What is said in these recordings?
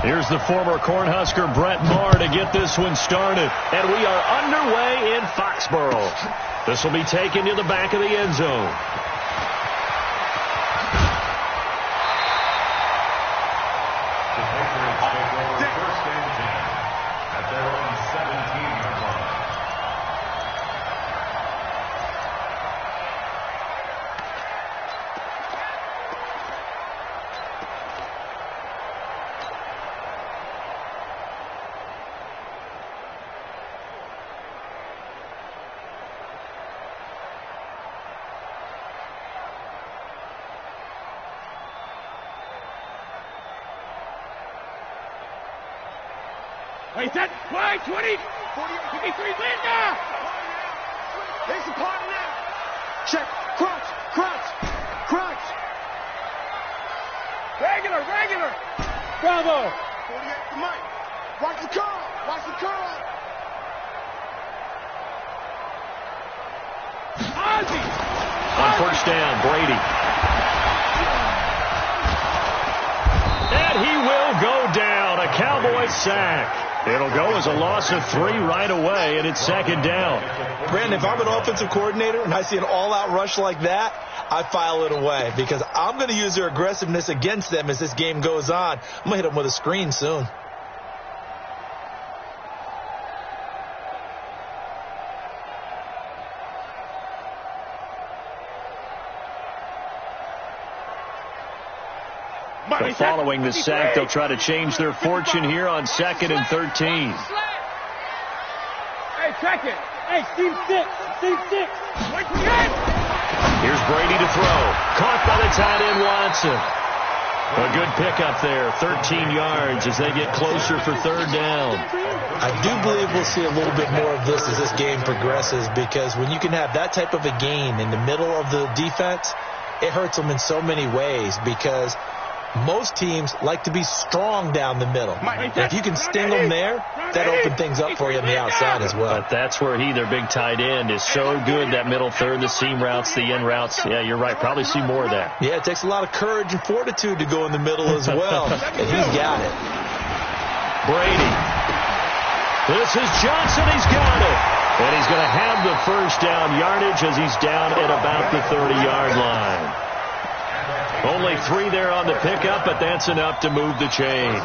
Here's the former Cornhusker Brett Maher to get this one started. And we are underway in Foxborough. This will be taken to the back of the end zone. Wait, set, wide, 20, 40, 53, land now! There's the partner now! Check, crunch, crunch, crunch! Regular! Bravo! 48 to Mike. Watch the curl! Ozzy! On first down, Brady. And he will go down. A Cowboy sack. It'll go as a loss of 3 right away, and it's second down. Brandon, if I'm an offensive coordinator and I see an all-out rush like that, I file it away because I'm going to use their aggressiveness against them as this game goes on. I'm going to hit them with a screen soon. So following the sack, they'll try to change their fortune here on 2nd and 13. Hey, check it. Hey, Steve 6. Wait for it. Here's Brady to throw. Caught by the tight end, Watson. A good pickup there, 13 yards as they get closer for third down. I do believe we'll see a little bit more of this as this game progresses because when you can have that type of a gain in the middle of the defense, it hurts them in so many ways because most teams like to be strong down the middle. And if you can sting them there, that'll open things up for you on the outside as well. But that's where their big tight end, is so good, that middle third, the seam routes, the in routes. Yeah, you're right. Probably see more of that. Yeah, it takes a lot of courage and fortitude to go in the middle as well. And he's got it. Brady. This is Johnson. He's got it. And he's going to have the first down yardage as he's down at about the 30-yard line. Only 3 there on the pickup, but that's enough to move the chains.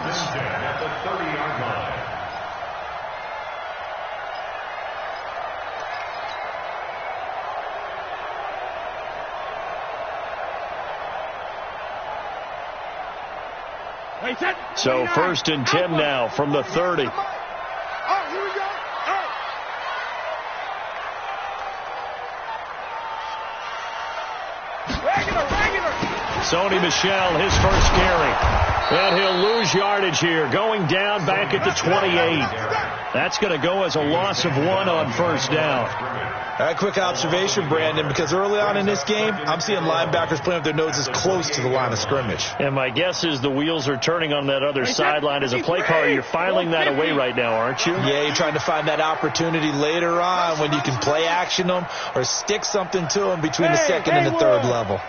So 1st and 10 now from the 30. Oh, here we go. Regular. Sony Michel, his first carry. And he'll lose yardage here, going down back at the 28. That's going to go as a loss of 1 on first down. A quick observation, Brandon, because early on in this game, I'm seeing linebackers playing with their noses close to the line of scrimmage. And my guess is the wheels are turning on that other sideline. As a play caller, you're filing that away right now, aren't you? Yeah, you're trying to find that opportunity later on when you can play action them or stick something to them between the second and the third level.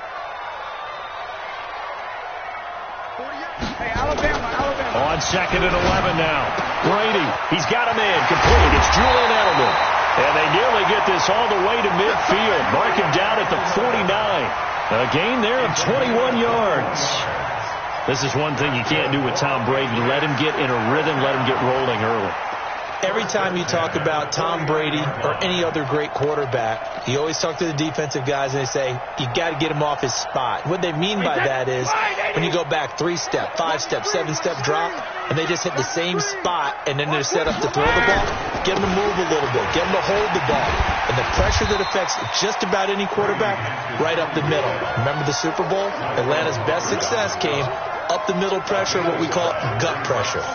On 2nd and 11 now. Brady, he's got him in. Complete. It's Julian Edelman. And they nearly get this all the way to midfield. Mark him down at the 49. A gain there of 21 yards. This is one thing you can't do with Tom Brady. Let him get in a rhythm. Let him get rolling early. Every time you talk about Tom Brady or any other great quarterback, you always talk to the defensive guys and they say, you got to get him off his spot. What they mean by that is when you go back 3-step, 5-step, 7-step drop, and they just hit the same spot and then they're set up to throw the ball, get them to move a little bit, get them to hold the ball. And the pressure that affects just about any quarterback, right up the middle. Remember the Super Bowl? Atlanta's best success came up the middle pressure, what we call gut pressure.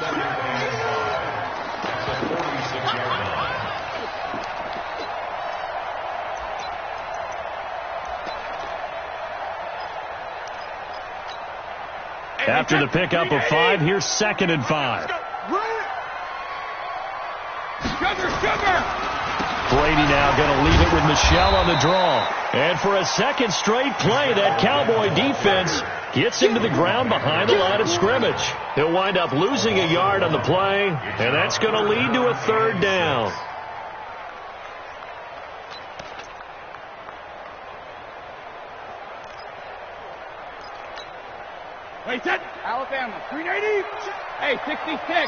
After the pickup of 5, here's 2nd and 5. Sugar! Brady now going to leave it with Michel on the draw. And for a second straight play, that Cowboy defense gets him to the ground behind the line of scrimmage. He'll wind up losing a yard on the play, and that's going to lead to a third down. Wait, set. Alabama, 380. Hey, 66. I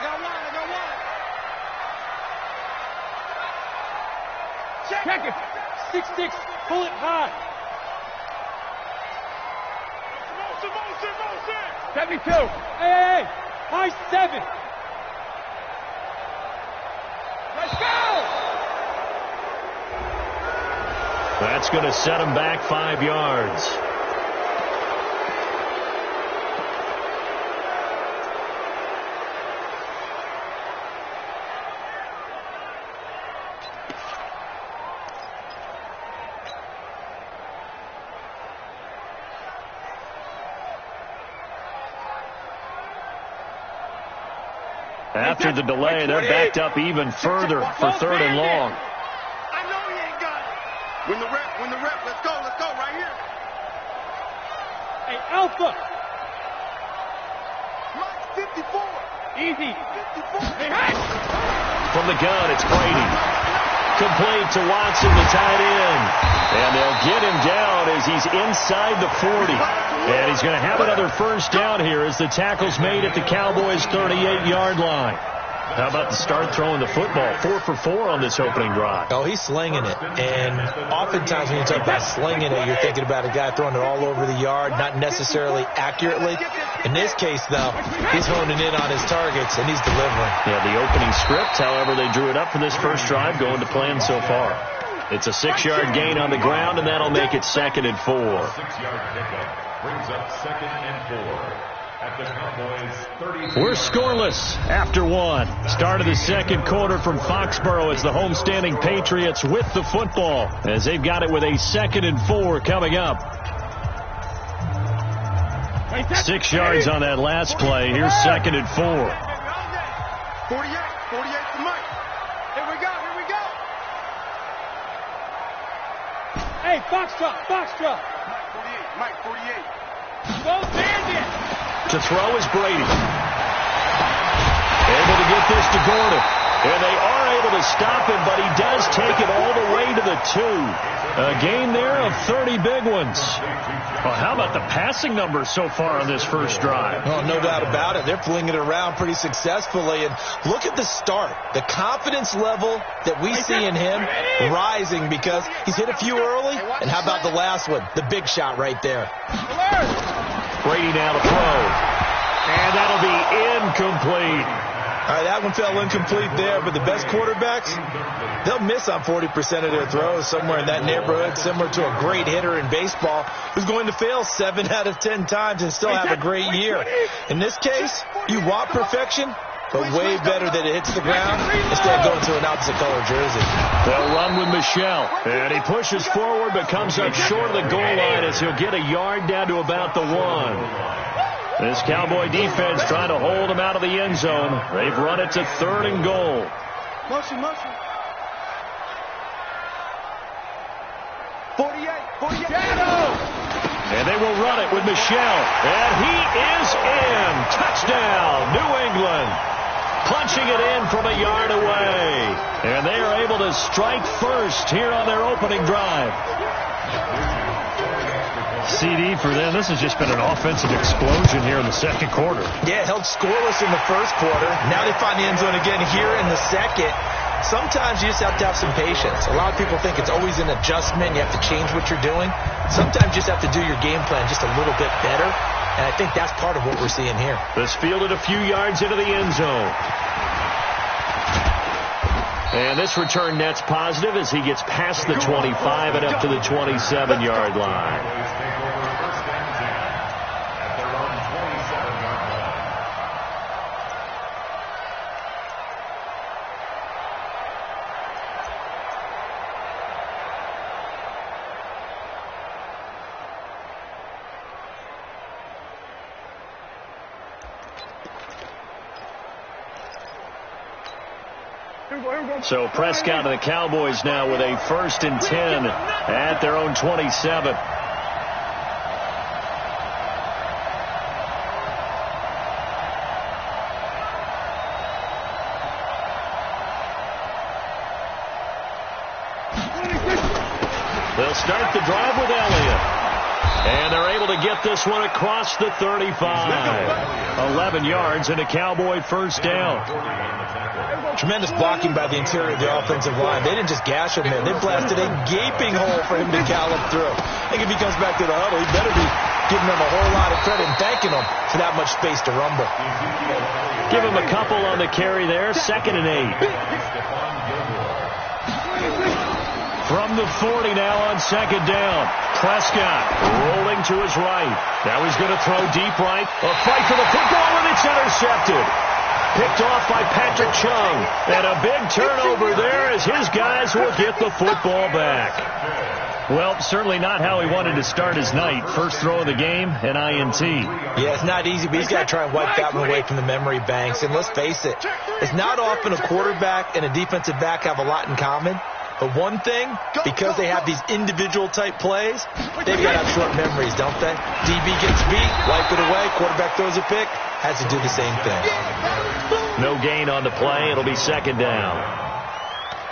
got one. Check it. 6-6. Pull it high. 72. Hey. High 7. Let's go. That's going to set him back 5 yards. After the delay, they're backed up even further for 3rd and long. I know he ain't got it. When the rep, let's go right here. Hey, Alpha. Mike, 54. Easy. 54. Hey. From the gun, it's Brady. Complete to Watson, the tight end. And they'll get him down as he's inside the 40. And he's going to have another first down here as the tackle's made at the Cowboys' 38-yard line. How about the start throwing the football? 4 for 4 on this opening drive. Oh, he's slinging it. And oftentimes when you talk about slinging it, you're thinking about a guy throwing it all over the yard, not necessarily accurately. In this case, though, he's honing in on his targets, and he's delivering. Yeah, the opening script, however, they drew it up for this first drive, going to plan so far. It's a 6-yard gain on the ground, and that'll make it 2nd and 4. 6-yard pickup brings up 2nd and 4. At the Cowboys 30. We're scoreless after 1. Start of the second quarter from Foxborough. It's the homestanding Patriots with the football as they've got it with a 2nd and 4 coming up. 6 yards on that last play. Here's 2nd and 4. 48 to Mike. Here we go. Hey, Foxtrot. Mike, 48. Go Bandit. To throw is Brady. Able to get this to Gordon. And they are able to stop him, but he does take it all the way to the 2. A gain there of 30 big ones. Well, how about the passing numbers so far on this first drive? Oh, no doubt about it. They're flinging it around pretty successfully. And look at the start. The confidence level that we see in him rising because he's hit a few early. And how about the last one? The big shot right there. Brady now to throw. And that'll be incomplete. All right, that one fell incomplete there, but the best quarterbacks, they'll miss on 40% of their throws, somewhere in that neighborhood, similar to a great hitter in baseball who's going to fail 7 out of 10 times and still have a great year. In this case, you want perfection, but way better that it hits the ground instead of going to an opposite color jersey. They'll run with Michel, and he pushes forward but comes up short of the goal line as he'll get a yard down to about the 1. This Cowboy defense trying to hold him out of the end zone. They've run it to 3rd and goal. Motion. 48. And they will run it with Michel. And he is in. Touchdown, New England. Punching it in from a yard away. And they are able to strike first here on their opening drive. CD for them. This has just been an offensive explosion here in the second quarter. Yeah, held scoreless in the first quarter. Now they find the end zone again here in the second. Sometimes you just have to have some patience. A lot of people think it's always an adjustment. You have to change what you're doing. Sometimes you just have to do your game plan just a little bit better. And I think that's part of what we're seeing here. This fielded a few yards into the end zone. And this return net's positive as he gets past the 25 and up to the 27-yard line. So Prescott and the Cowboys now with a 1st and 10 at their own 27. They'll start the drive with Elliott. And they're able to get this one across the 35. 11 yards and a Cowboy 1st down. Tremendous blocking by the interior of the offensive line. They didn't just gash him there. They blasted a gaping hole for him to gallop through. I think if he comes back to the huddle, he better be giving them a whole lot of credit and thanking them for that much space to rumble. Give him a couple on the carry there. 2nd and 8. From the 40 now on 2nd down. Prescott rolling to his right. Now he's going to throw deep right. A fight for the football, and it's intercepted. Picked off by Patrick Chung. And a big turnover there as his guys will get the football back. Well, certainly not how he wanted to start his night. First throw of the game, an INT. Yeah, it's not easy, but he's got to try and wipe that one away from the memory banks. And let's face it, it's not often a quarterback and a defensive back have a lot in common. But one thing, because they have these individual type plays, they've got to have short memories, don't they? DB gets beat, wipe it away, quarterback throws a pick, has to do the same thing. No gain on the play. It'll be 2nd down.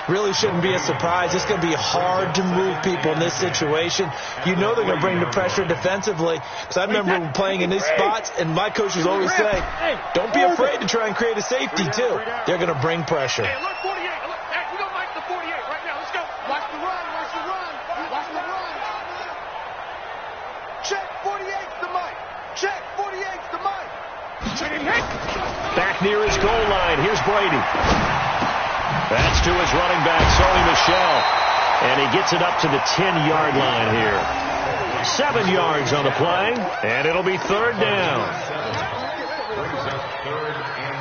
Really shouldn't be a surprise. It's going to be hard to move people in this situation. You know they're going to bring the pressure defensively. Because I remember playing in these spots, and my coaches always say, don't be afraid to try and create a safety, too. They're going to bring pressure. Hey, look, 48. Look, we don't like the 48 right now. Let's go. Watch the run. Watch the run. Watch the run. Check 48's the mic. Check 48's the mic. Back near his goal line. Here's Brady. That's to his running back, Sony Michel. And he gets it up to the 10-yard line here. 7 yards on the play, and it'll be 3rd down. Brings up 3rd and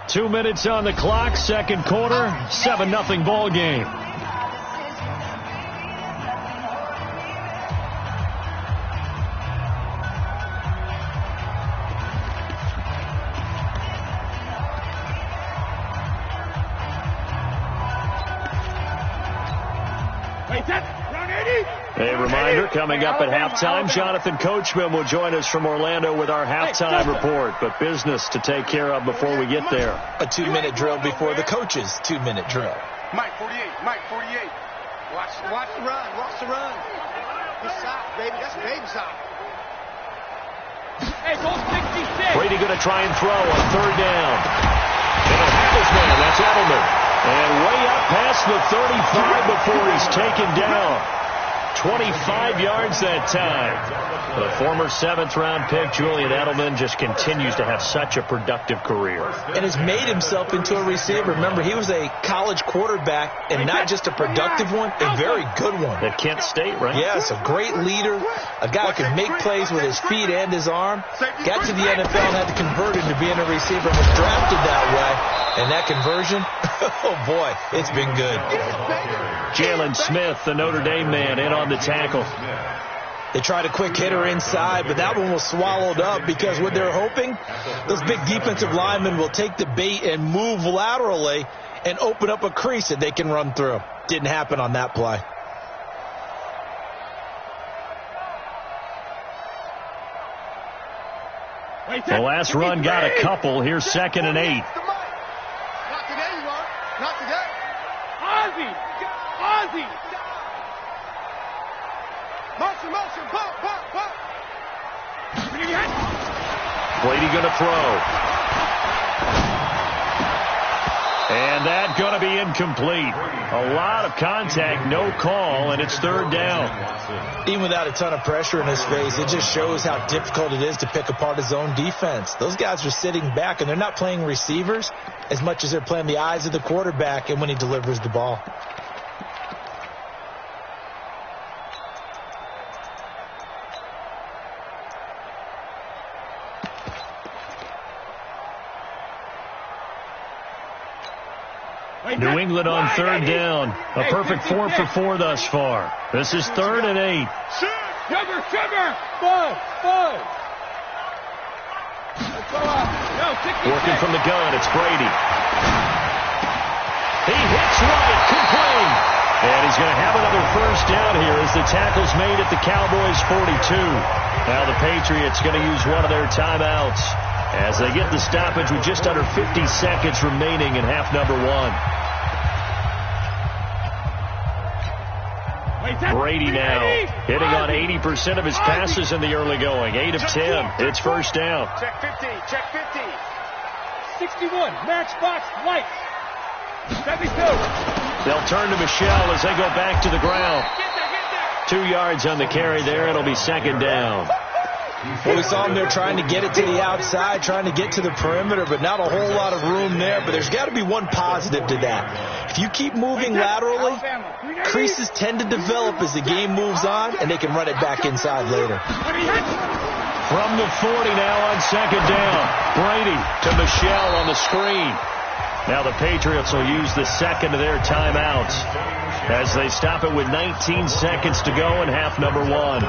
3. 2 minutes on the clock, 2nd quarter, 7-0 ball game. A reminder, coming up at halftime, Jonathan Coachman will join us from Orlando with our halftime report. But business to take care of before we get there. A 2-minute drill before the coach's 2-minute drill. Mike 48, Mike 48. Watch the run, watch the run. Good side, baby, that's baby side. Hey, go 66. Brady going to try and throw on 3rd down. And he'll have his man, that's Edelman. And way up past the 35 before he's taken down. 25 yards that time. The former 7th-round pick, Julian Edelman, just continues to have such a productive career. And has made himself into a receiver. Remember, he was a college quarterback, and not just a productive one, a very good one. At Kent State, right? Yes, a great leader, a guy who could make plays with his feet and his arm. Got to the NFL and had to convert into being a receiver and was drafted that way. And that conversion, oh boy, it's been good. Jalen Smith, the Notre Dame man, in on the tackle. They tried a quick hitter inside, but that one was swallowed up because what they're hoping, those big defensive linemen will take the bait and move laterally and open up a crease that they can run through. Didn't happen on that play. The last run got a couple. Here's 2nd and 8. Not today, you are. Not today. Ozzy! Ozzy! Motion, pump. Brady going to throw. And that going to be incomplete. A lot of contact, no call, and it's 3rd down. Even without a ton of pressure in his face, it just shows how difficult it is to pick apart his own defense. Those guys are sitting back, and they're not playing receivers as much as they're playing the eyes of the quarterback and when he delivers the ball. New England on 3rd down. A perfect 4 for 4 thus far. This is 3rd and 8. Sugar, sugar! Five. Let's go out. No, 66. Working from the gun, it's Brady. He hits right, complete. And he's going to have another first down here as the tackle's made at the Cowboys' 42. Now the Patriots going to use one of their timeouts as they get the stoppage with just under 50 seconds remaining in half number one. Brady now hitting on 80% of his passes in the early going. 8 of 10. It's first down. Check 50. 61. Match box white. 72. They'll turn to Michelle as they go back to the ground. 2 yards on the carry there. It'll be second down. Well, we saw him there trying to get it to the outside, trying to get to the perimeter, but not a whole lot of room there. But there's got to be one positive to that. If you keep moving laterally, creases tend to develop as the game moves on, and they can run it back inside later. From the 40 now on second down. Brady to Michelle on the screen. Now the Patriots will use the second of their timeouts as they stop it with 19 seconds to go in half number one.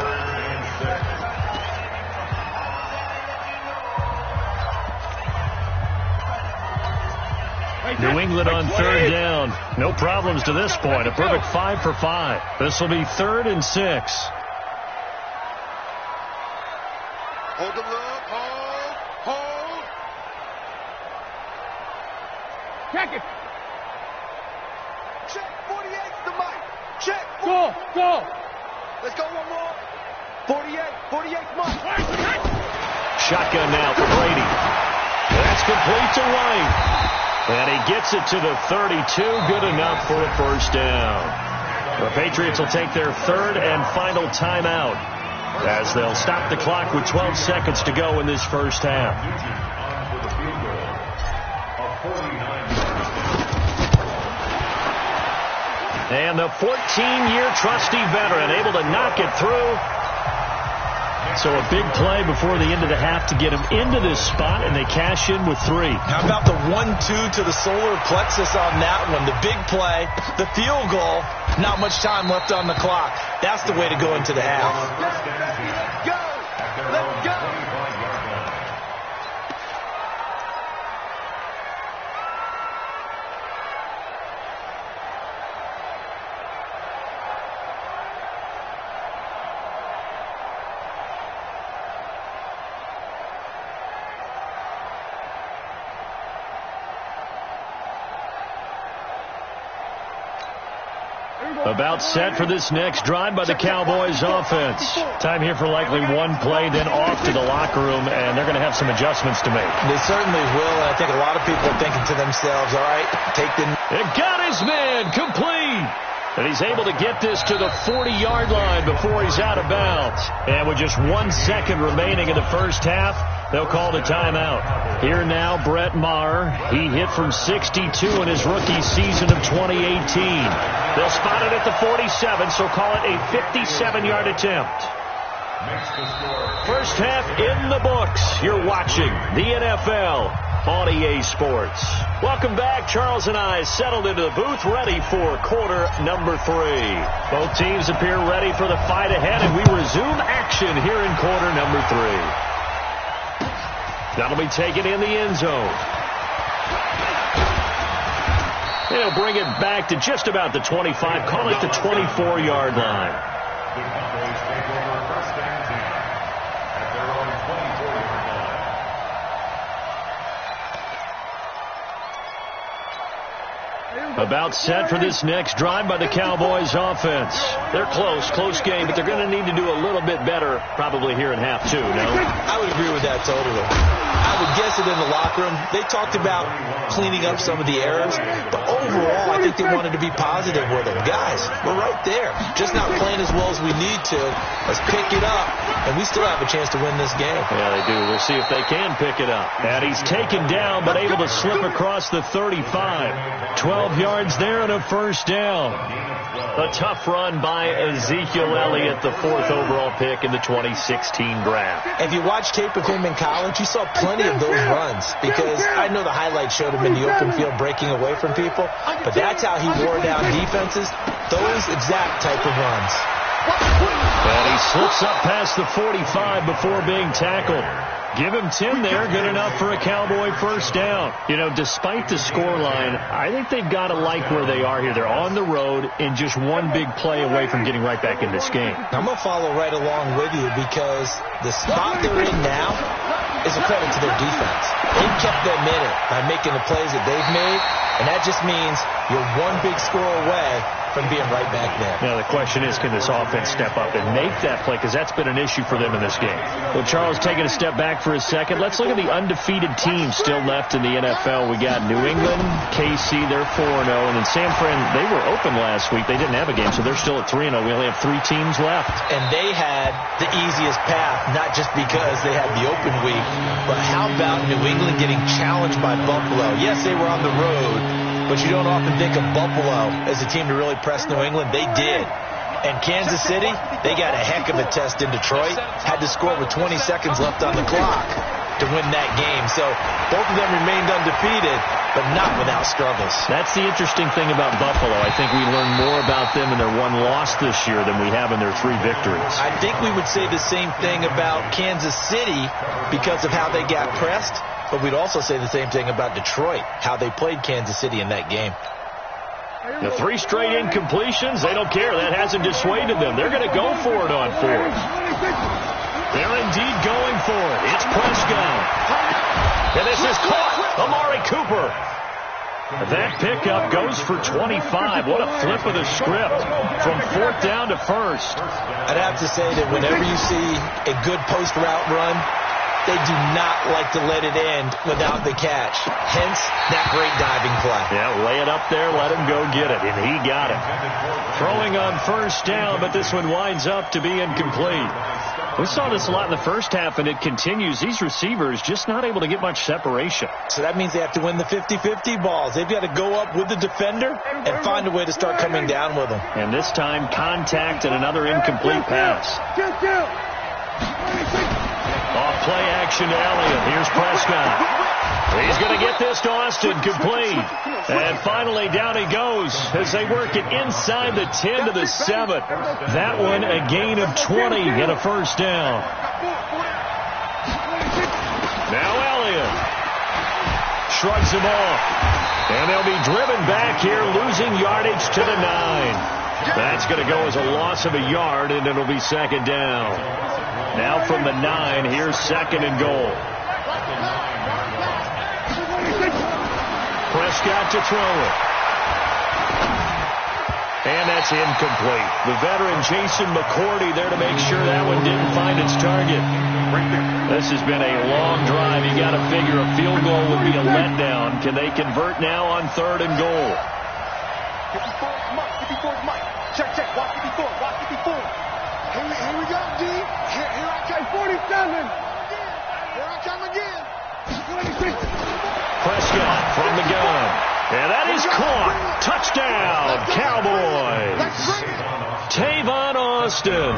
New England on third down. No problems to this point. A perfect 5 for 5. This will be 3rd and 6. Hold the look. Hold. Check it. Check 48's the mic. Check. Go. Let's go one more. 48's Mike. Shotgun now for Brady. That's complete to White. And he gets it to the 32. Good enough for a first down. The Patriots will take their 3rd and final timeout as they'll stop the clock with 12 seconds to go in this first half. And the 14-year trusty veteran able to knock it through. So a big play before the end of the half to get him into this spot, and they cash in with 3. How about the 1-2 to the solar plexus on that one? The big play, the field goal, not much time left on the clock. That's the way to go into the half. Let's go. About set for this next drive by the Cowboys offense. Time here for likely one play, then off to the locker room, and they're going to have some adjustments to make. They certainly will, and I think a lot of people are thinking to themselves, all right, take the... It got his man complete. And he's able to get this to the 40-yard line before he's out of bounds. And with just 1 second remaining in the first half, they'll call the timeout. Here now, Brett Maher. He hit from 62 in his rookie season of 2018. They'll spot it at the 47, so call it a 57-yard attempt. First half in the books. You're watching the NFL on EA Sports. Welcome back. Charles and I settled into the booth, ready for quarter number 3. Both teams appear ready for the fight ahead, and we resume action here in quarter number 3. That'll be taken in the end zone. They'll bring it back to just about the 25, call it the 24-yard line. The Cowboys take over first and 10 at their own 24-yard line. About set for this next drive by the Cowboys offense. They're close game, but they're going to need to do a little bit better probably here in half 2, no? I would agree with that totally. I would guess it in the locker room. They talked about cleaning up some of the errors, but overall, I think they wanted to be positive with them. Guys, we're right there. Just not playing as well as we need to. Let's pick it up, and we still have a chance to win this game. Yeah, they do. We'll see if they can pick it up. And he's taken down, but able to slip across the 35. 12 yards there and a first down. A tough run by Ezekiel Elliott, the 4th overall pick in the 2016 draft. If you watched tape of him in college, you saw plenty of those runs, because I know the highlights showed him in the open field breaking away from people, but that's how he wore down defenses, those exact type of runs. And he slips up past the 45 before being tackled. Give him 10 there, good enough for a Cowboy first down. You know, despite the scoreline, I think they've got to like where they are here. They're on the road and just one big play away from getting right back in this game. I'm going to follow right along with you because the spot they're in now is a credit to their defense. They've kept them in it by making the plays that they've made, and that just means you're one big score away from being right back there. Now, the question is, can this offense step up and make that play? Because that's been an issue for them in this game. Well, Charles, taking a step back for a second, let's look at the undefeated teams still left in the NFL. We got New England, KC, they're 4-0. And then San Fran, they were open last week. They didn't have a game, so they're still at 3-0. We only have 3 teams left. And they had the easiest path, not just because they had the open week, but how about New England getting challenged by Buffalo? Yes, they were on the road, but you don't often think of Buffalo as a team to really press New England. They did. And Kansas City, they got a heck of a test in Detroit. Had to score with 20 seconds left on the clock to win that game. So both of them remained undefeated, but not without struggles. That's the interesting thing about Buffalo. I think we learned more about them in their one loss this year than we have in their 3 victories. I think we would say the same thing about Kansas City because of how they got pressed. But we'd also say the same thing about Detroit, how they played Kansas City in that game. The 3 straight incompletions, they don't care. That hasn't dissuaded them. They're going to go for it on 4th. They're indeed going for it. It's Prescott. And this is caught. Amari Cooper. That pickup goes for 25. What a flip of the script from 4th down to 1st. I'd have to say that whenever you see a good post route run, they do not like to let it end without the catch. Hence, that great diving play. Yeah, lay it up there, let him go get it, and he got it. Throwing on 1st down, but this one winds up to be incomplete. We saw this a lot in the first half, and it continues. These receivers just not able to get much separation. So that means they have to win the 50-50 balls. They've got to go up with the defender and find a way to start coming down with them. And this time, contact and another incomplete pass. Off play action to Elliott. Here's Prescott. He's going to get this to Austin, complete. And finally, down he goes as they work it inside the 10 to the 7. That one a gain of 20 and a first down. Now Elliott shrugs him off. And they'll be driven back here, losing yardage to the 9. That's going to go as a loss of a yard, and it'll be 2nd down. Now from the 9, here's 2nd and goal. Prescott to throw it. And that's incomplete. The veteran Jason McCourty there to make sure that one didn't find its target. This has been a long drive. You got to figure a field goal would be a letdown. Can they convert now on 3rd and goal? 54, Mike. Check. Watch 54. Here we go, D. Here I come. 47. Here I come again. Prescott from the gun. And that is caught. Touchdown, Cowboys. Tavon Austin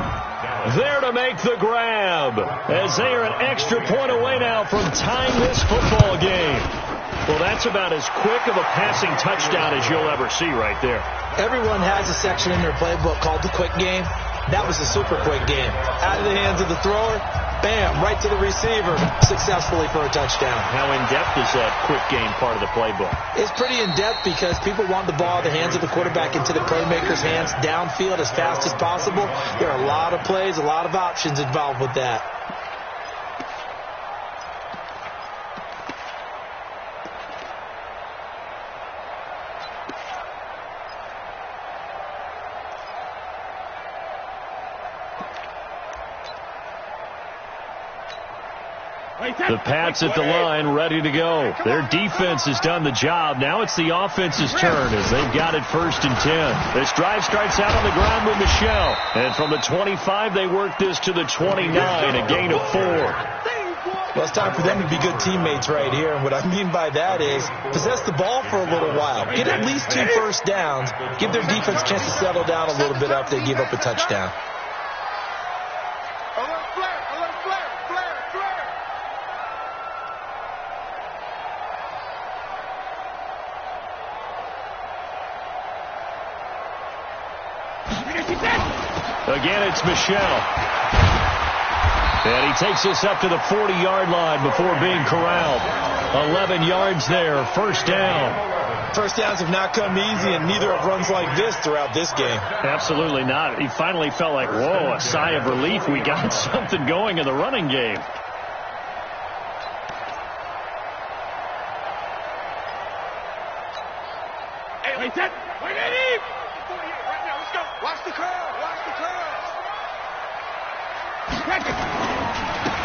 there to make the grab as they are an extra point away now from tying this football game. Well, that's about as quick of a passing touchdown as you'll ever see right there. Everyone has a section in their playbook called the quick game. That was a super quick game. Out of the hands of the thrower, bam, right to the receiver, successfully for a touchdown. How in-depth is that quick game part of the playbook? It's pretty in-depth because people want the ball in the hands of the quarterback into the playmaker's hands downfield as fast as possible. There are a lot of plays, a lot of options involved with that. The Pats at the line, ready to go. Their defense has done the job. Now it's the offense's turn as they've got it 1st and 10. This drive starts out on the ground with Michelle. And from the 25, they work this to the 29, a gain of 4. Well, it's time for them to be good teammates right here. And what I mean by that is possess the ball for a little while. Get at least 2 first downs. Give their defense a chance to settle down a little bit after they give up a touchdown. Again, it's Michel. And he takes us up to the 40-yard line before being corralled. 11 yards there, first down. First downs have not come easy, and neither have runs like this throughout this game. Absolutely not. He finally felt like, whoa, a sigh of relief. We got something going in the running game. Hey, wait, set. Wait, Eddie. 48 right now. Let's go. Watch the curve. Watch the curve.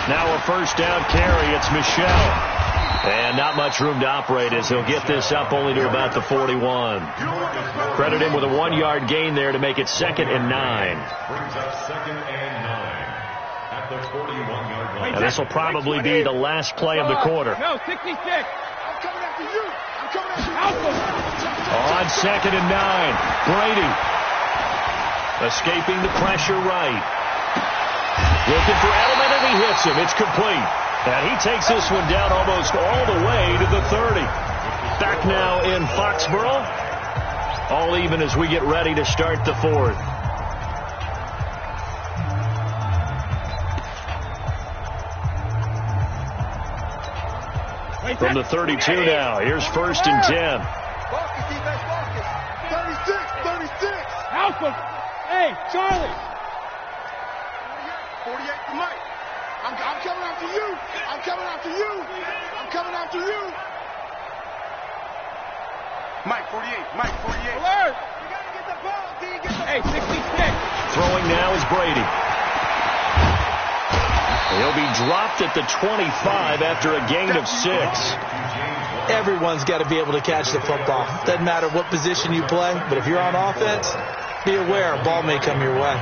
Now a first down carry. It's Michel. And not much room to operate as he'll get this up only to about the 41. Credit him with a 1-yard gain there to make it 2nd and 9. Brings up 2nd and 9 at the 41-yard line. Now this will probably be the last play of the quarter. No, 66. I'm coming after you. I'm coming after you. On 2nd and 9. Brady. Escaping the pressure right. Looking for Edelman, and he hits him. It's complete. And he takes this one down almost all the way to the 30. Back now in Foxborough. All even as we get ready to start the 4th. From the 32 now. Here's 1st and 10. Marcus, defense, Marcus. 36, 36. Help him. Hey, Charlie. 48 to Mike. I'm coming after you. I'm coming after you. I'm coming after you. Mike, 48. Mike, 48. Alert. You got to get the ball, D. Get the Hey, 66. Throwing now is Brady. He'll be dropped at the 25 after a gain of 6. Everyone's got to be able to catch the football. Doesn't matter what position you play, but if you're on offense, be aware a ball may come your way.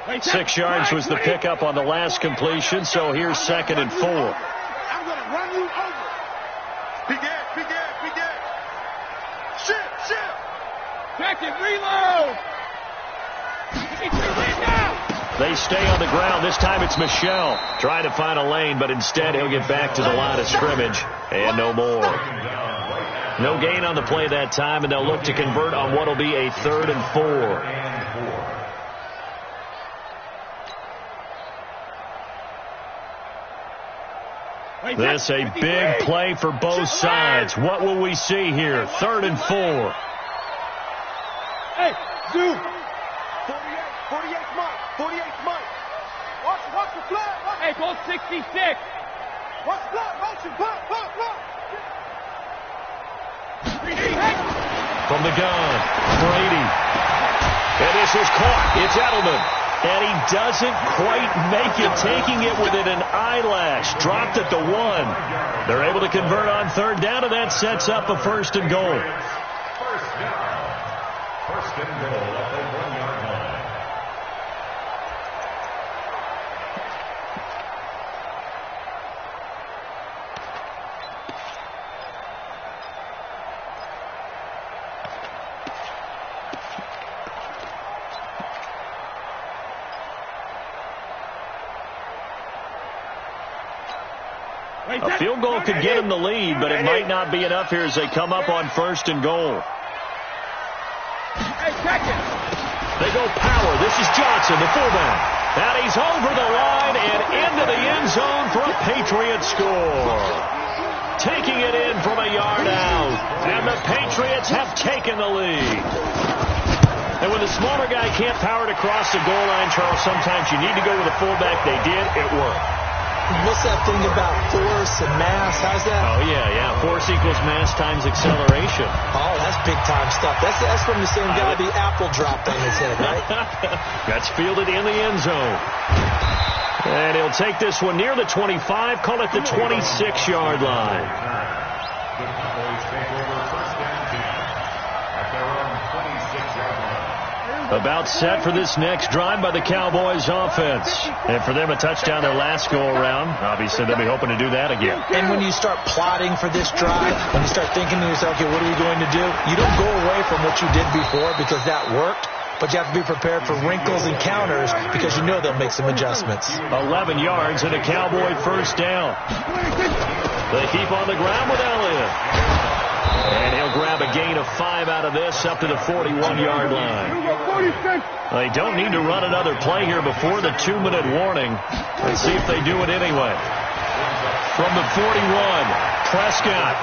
Wait, 6 yards was the pickup on the last completion, so here's 2nd and 4. I'm going to run you over. Big ass, big ass, big ass. Shift. Second, reload. They stay on the ground. This time it's Michel trying to find a lane, but instead he'll get back to the line of scrimmage and no more. No gain on the play that time, and they'll look to convert on what will be a 3rd and 4. This a big play for both sides. What will we see here? 3rd and 4. Hey, Zoo. 48 Mike. 48 Mike. Watch the flag. Hey, ball 66. Watch the flag. Motion. Block. From the gun, Brady. And this is caught. It's Edelman. And he doesn't quite make it, taking it within an eyelash. Dropped at the 1. They're able to convert on 3rd down, and that sets up a 1st and goal. First down. 1st and goal at the 1-yard line. A field goal could get them the lead, but it might not be enough here as they come up on 1st and goal. Hey, second. They go power. This is Johnson, the fullback. And he's over the line and into the end zone for a Patriot score. Taking it in from a yard out. And the Patriots have taken the lead. And when the smaller guy can't power it across the goal line, Charles, sometimes you need to go with a fullback. They did. It worked. What's that thing about force and mass? How's that? Oh, yeah. Force equals mass times acceleration. Oh, that's big-time stuff. That's from the same guy the apple dropped on his head, right? That's fielded in the end zone. And he'll take this one near the 25, call it the 26-yard line. The Cowboys take over 1st and 10 at their own 26-yard line. About set for this next drive by the Cowboys offense. And for them, a touchdown their last go-around. Obviously, they'll be hoping to do that again. And when you start plotting for this drive, when you start thinking to yourself, okay, what are we going to do? You don't go away from what you did before because that worked. but you have to be prepared for wrinkles and counters because you know they'll make some adjustments. 11 yards and a Cowboy first down. They keep on the ground with Elliott. And he'll grab a gain of 5 out of this up to the 41-yard line. They don't need to run another play here before the 2-minute warning. Let's see if they do it anyway. From the 41, Prescott.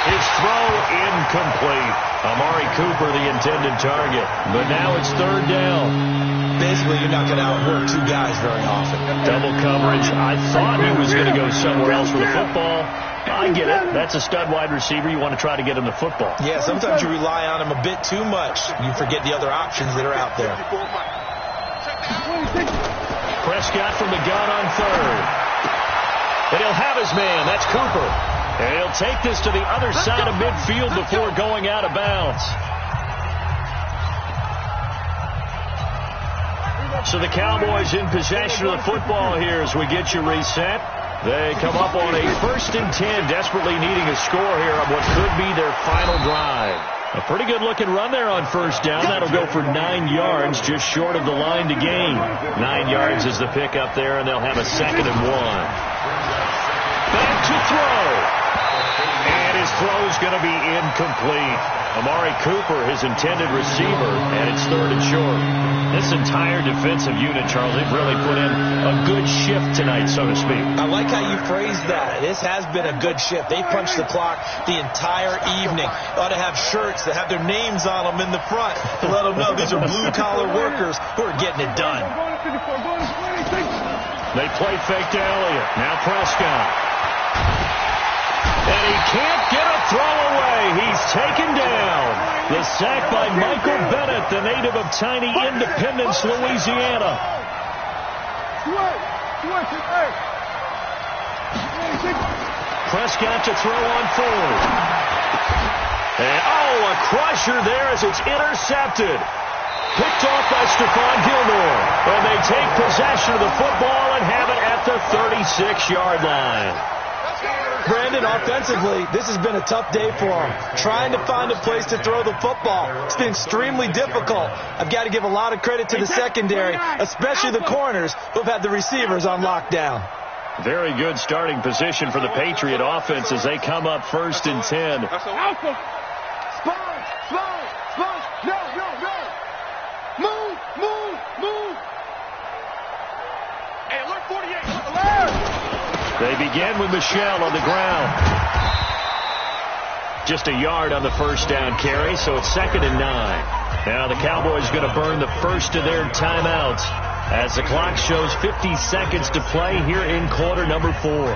His throw incomplete. Amari Cooper, the intended target. But now it's third down. Basically, you're not going to outwork two guys very often. Double coverage. I thought he was going to go somewhere else with the football. I get it. That's a stud wide receiver. You want to try to get him the football. Yeah, sometimes you rely on him a bit too much. You forget the other options that are out there. Prescott from the gun on third. And he'll have his man. That's Cooper. And he'll take this to the other side of midfield before going out of bounds. So the Cowboys in possession of the football here as we get you reset. They come up on a 1st and 10, desperately needing a score here on what could be their final drive. A pretty good-looking run there on first down. That'll go for 9 yards, just short of the line to gain. 9 yards is the pickup there, and they'll have a 2nd and 1. Back to throw. And his throw's going to be incomplete. Amari Cooper, his intended receiver, and it's 3rd and short. This entire defensive unit, Charles, they've really put in a good shift tonight, so to speak. I like how you phrased that. This has been a good shift. They punched the clock the entire evening. Ought to have shirts that have their names on them in the front to let them know these are blue-collar workers who are getting it done. They play fake to Elliott. Now Prescott. And he can't get a throw away. He's taken down. The sack by Michael Bennett, the native of tiny Independence, Louisiana. Prescott to throw on 4th. And, a crusher there as it's intercepted. Picked off by Stephon Gilmore. And they take possession of the football and have it at the 36-yard line. Brandon, offensively, this has been a tough day for him. Trying to find a place to throw the football. It's been extremely difficult. I've got to give a lot of credit to the secondary, especially the corners who have had the receivers on lockdown. Very good starting position for the Patriot offense as they come up 1st and 10. That's alpha. Spine. No. Move. Hey, alert 48. Alert. They begin with Michelle on the ground. Just a yard on the first down carry, so it's 2nd and 9. Now the Cowboys going to burn the first of their timeouts as the clock shows 50 seconds to play here in quarter number 4.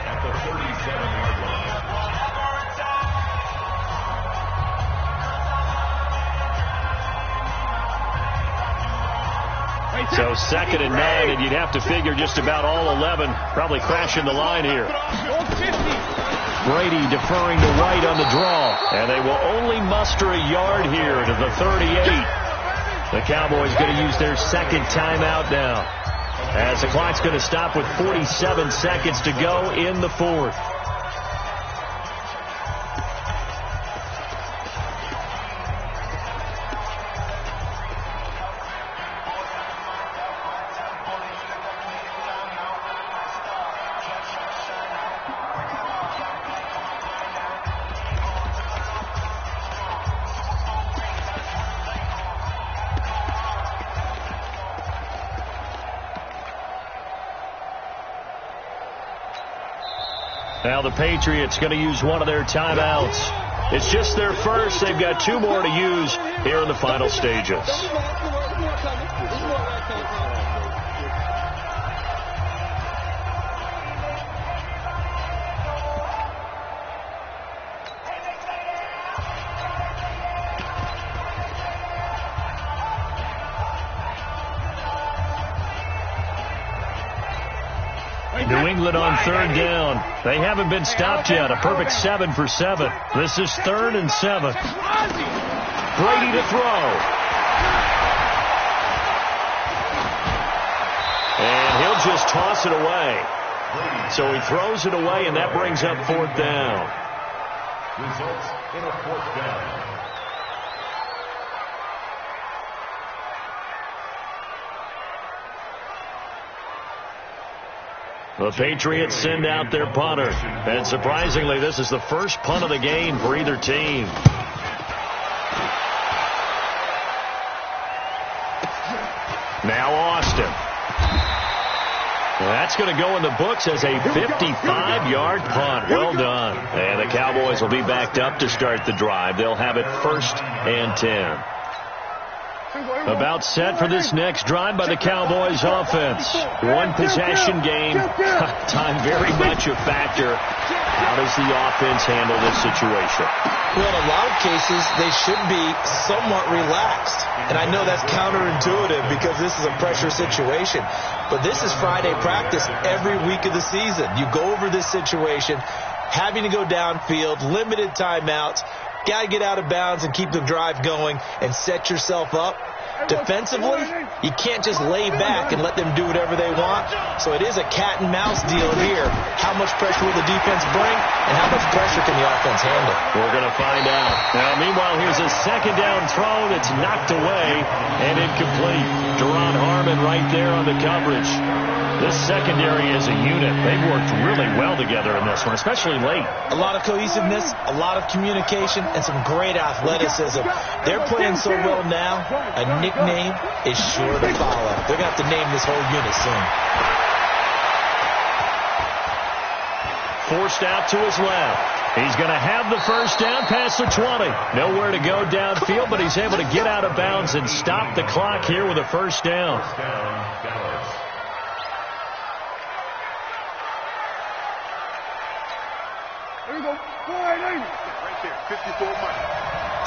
So 2nd and 9, and you'd have to figure just about all 11 probably crashing the line here. Brady deferring to White on the draw, and they will only muster a yard here to the 38. The Cowboys going to use their 2nd timeout now, as the clock's going to stop with 47 seconds to go in the 4th. Now the Patriots going to use one of their timeouts. It's just their first. They've got 2 more to use here in the final stages. New England on 3rd down. They haven't been stopped yet. A perfect 7 for 7. This is 3rd and 7. Brady to throw. And he'll just toss it away. So he throws it away, and that brings up fourth down. Results in a fourth down. The Patriots send out their punter. And surprisingly, this is the first punt of the game for either team. Now Austin. That's going to go in the books as a 55-yard punt. Well done. And the Cowboys will be backed up to start the drive. They'll have it 1st and 10. About set for this next drive by the Cowboys offense. One possession game. Time very much a factor. How does the offense handle this situation? Well, in a lot of cases, they should be somewhat relaxed. And I know that's counterintuitive because this is a pressure situation. But this is Friday practice every week of the season. You go over this situation, having to go downfield, limited timeouts. Got to get out of bounds and keep the drive going and set yourself up. Defensively, you can't just lay back and let them do whatever they want. So it is a cat and mouse deal here. How much pressure will the defense bring and how much pressure can the offense handle? We're going to find out. Now, meanwhile, here's a second down throw that's knocked away and incomplete. Deron Harmon right there on the coverage. This secondary is a unit. They've worked really well together in this one, especially late. A lot of cohesiveness, a lot of communication, and some great athleticism. They're playing so well now, a nickname is sure to follow. They're going to have to name this whole unit soon. Forced out to his left. He's going to have the first down past the 20. Nowhere to go downfield, but he's able to get out of bounds and stop the clock here with a first down. There you go. Right there. 54 money.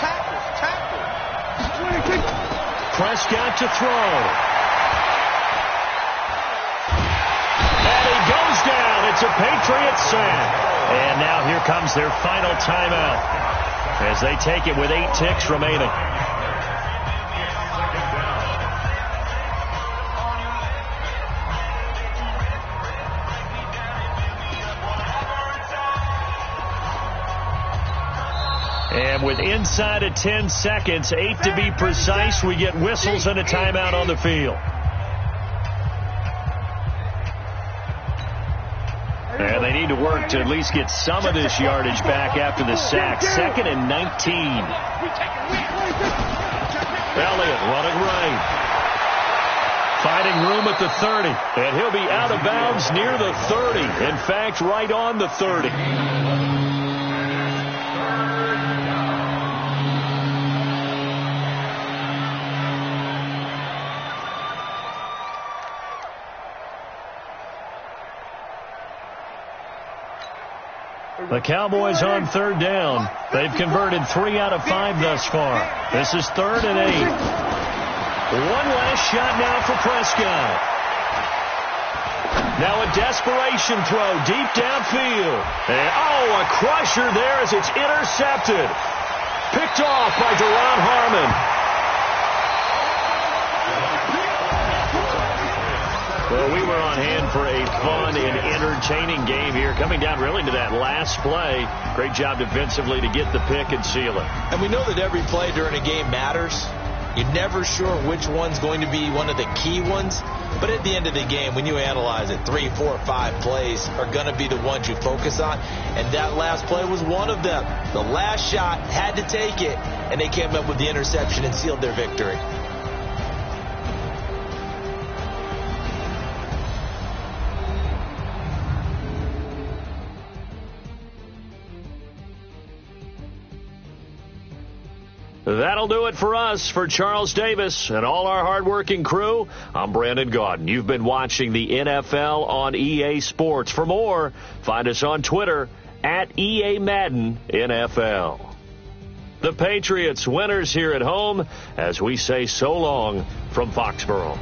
Tackle. 20. Prescott to throw. And he goes down. It's a Patriots sack. And now here comes their final timeout as they take it with 8 ticks remaining. And with inside of 10 seconds, 8 to be precise, we get whistles and a timeout on the field. And they need to work to at least get some of this yardage back after the sack. 2nd and 19. Elliott running right. Finding room at the 30. And he'll be out of bounds near the 30. In fact, right on the 30. The Cowboys on 3rd down. They've converted 3 out of 5 thus far. This is 3rd and 8. One last shot now for Prescott. Now a desperation throw deep downfield. And, a crusher there as it's intercepted. Picked off by Deron Harmon. Well, we were on hand for a fun and entertaining game here. Coming down really to that last play. Great job defensively to get the pick and seal it. And we know that every play during a game matters. You're never sure which one's going to be one of the key ones. But at the end of the game, when you analyze it, 3, 4, 5 plays are going to be the ones you focus on. And that last play was one of them. The last shot had to take it, and they came up with the interception and sealed their victory. That'll do it for us. For Charles Davis and all our hardworking crew, I'm Brandon Gaudin. You've been watching the NFL on EA Sports. For more, find us on Twitter at EA Madden NFL. The Patriots winners here at home as we say so long from Foxborough.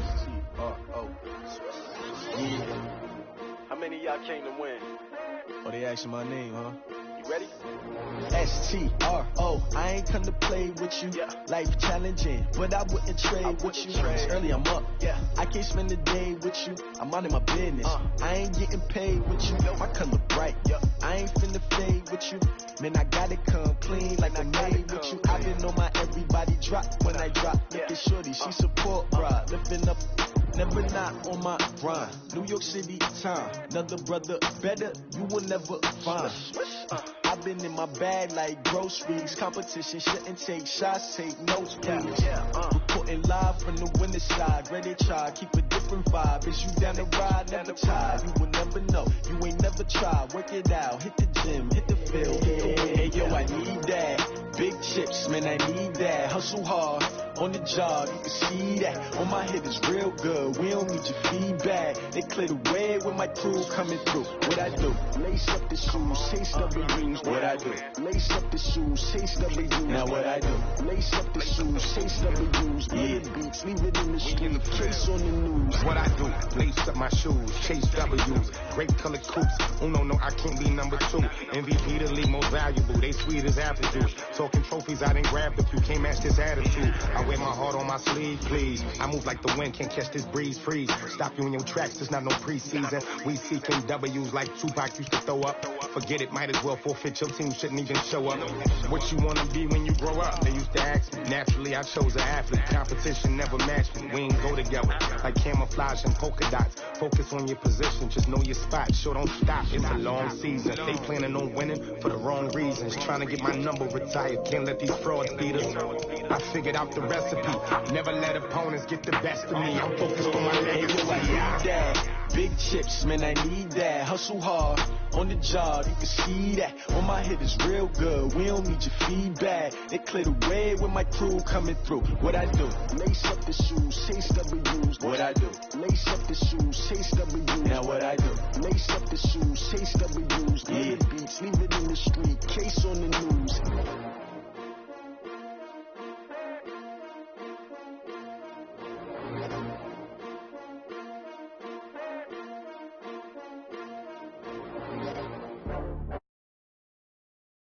S-T-R-O. Yeah. How many of y'all came to win? Oh, they asking my name, huh? You ready? S-T-R-O. I ain't come to play with you. Yeah. Life challenging, but I wouldn't trade with you. Early I'm up. Yeah. I can't spend the day with you. I'm out of my business. I ain't getting paid with you. My color bright. Yeah. I ain't finna fade with you. Man, I gotta come clean like I made with you. I been on my everybody drop when I drop. Look at shorty, she support, bruh. Lifting up. Never not on my grind. New York City time. Another brother better, you will never find. I've been in my bag like groceries. Competition shouldn't take shots, take notes, please. Reporting live from the winter side. Ready to try, keep a different vibe. Is you down the ride, never tired. You will never know, you ain't never tried. Work it out, hit the gym, hit the field. Hey yo, I need that. Big chips, man, I need that. Hustle hard. On the job, you can see that. On my head is real good. We don't need your feedback. They clear the way with my crew coming through. What I do? Lace up the shoes, chase W's. What I do? Lace up the shoes, chase W's. Now what I do? Lace up the shoes, chase W's. Yeah, beats, leave it in the street. Case on the news. What I do? Lace up my shoes, chase W's. Great colored coops. Oh no, I can't be number 2. MVP the league most valuable. They sweet as apple juice. Talking trophies, I didn't grab the few. Can't match this attitude. I wear my heart on my sleeve, please. I move like the wind, can't catch this breeze, freeze. Stop you in your tracks, there's not no preseason. We seeking W's like Tupac used to throw up. Forget it, might as well forfeit. Your team shouldn't even show up. What you wanna be when you grow up? They used to ask me. Naturally, I chose an athlete. Competition never matched me. We ain't go together like camouflage and polka dots. Focus on your position, just know your spot. Sure, don't stop, it's a long season. They planning on winning for the wrong reasons. Trying to get my number retired, can't let these frauds beat us. I figured out the recipe. Never let opponents get the best of me. I'm focused on my legacy. I need that. Big chips, man, I need that. Hustle hard. On the job, you can see that. On my head is real good. We don't need your feedback. They clear the way with my crew coming through. What I do? Lace up the shoes, chase W's. What I do? Lace up the shoes, chase W's. Now what I do? Lace up the shoes, chase W's.